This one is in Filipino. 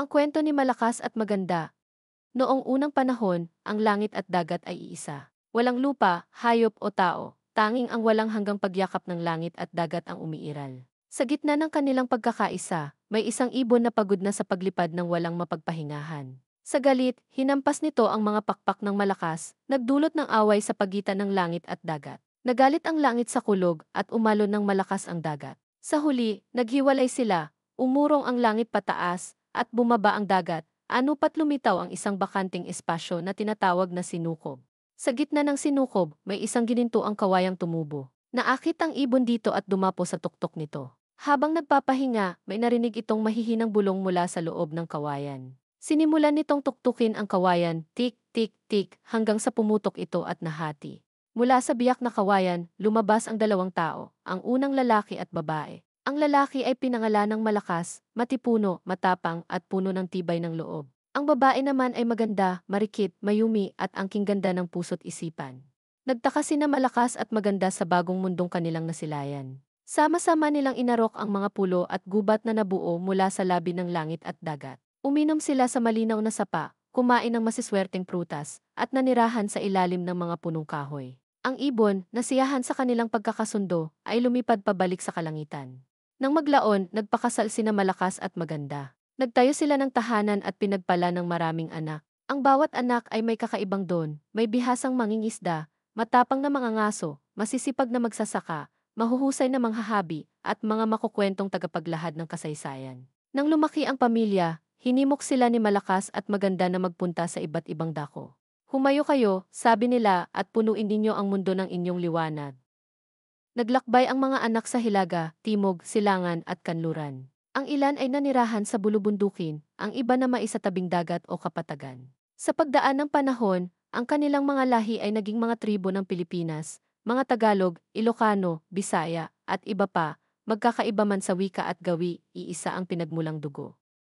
Ang kwento ni Malakas at Maganda. Noong unang panahon, ang langit at dagat ay iisa. Walang lupa, hayop o tao, tanging ang walang hanggang pagyakap ng langit at dagat ang umiiral. Sa gitna ng kanilang pagkakaisa, may isang ibon na pagod na sa paglipad ng walang mapagpahingahan. Sa galit, hinampas nito ang mga pakpak ng Malakas, nagdulot ng away sa pagitan ng langit at dagat. Nagalit ang langit sa kulog at umalo ng malakas ang dagat. Sa huli, naghiwalay sila, umurong ang langit pataas, at bumaba ang dagat, anupat lumitaw ang isang bakanting espasyo na tinatawag na sinukob. Sa gitna ng sinukob, may isang ginintuang kawayang tumubo. Naakit ang ibon dito at dumapo sa tuktok nito. Habang nagpapahinga, may narinig itong mahihinang bulong mula sa loob ng kawayan. Sinimulan nitong tuktukin ang kawayan, tik, tik, tik, hanggang sa pumutok ito at nahati. Mula sa biyak na kawayan, lumabas ang dalawang tao, ang unang lalaki at babae. Ang lalaki ay pinangalanang Malakas, matipuno, matapang at puno ng tibay ng loob. Ang babae naman ay maganda, marikit, mayumi at angking ganda ng puso't isipan. Nagtaka sina Malakas at Maganda sa bagong mundong kanilang nasilayan. Sama-sama nilang inarok ang mga pulo at gubat na nabuo mula sa labi ng langit at dagat. Uminom sila sa malinaw na sapa, kumain ng masiswerteng prutas, at nanirahan sa ilalim ng mga punong kahoy. Ang ibon, nasiyahan sa kanilang pagkakasundo, ay lumipad pabalik sa kalangitan. Nang maglaon, nagpakasal sina Malakas at Maganda. Nagtayo sila ng tahanan at pinagpala ng maraming anak. Ang bawat anak ay may kakaibang don, may bihasang mangingisda, matapang na mga ngaso, masisipag na magsasaka, mahuhusay na manghahabi, at mga makukwentong tagapaglahad ng kasaysayan. Nang lumaki ang pamilya, hinimok sila ni Malakas at Maganda na magpunta sa iba't ibang dako. Humayo kayo, sabi nila, at punuin ninyo ang mundo ng inyong liwanag. Naglakbay ang mga anak sa Hilaga, Timog, Silangan at Kanluran. Ang ilan ay nanirahan sa bulubundukin, ang iba na maisatabing dagat o kapatagan. Sa pagdaan ng panahon, ang kanilang mga lahi ay naging mga tribo ng Pilipinas, mga Tagalog, Ilocano, Bisaya, at iba pa, magkakaiba man sa wika at gawi, iisa ang pinagmulang dugo.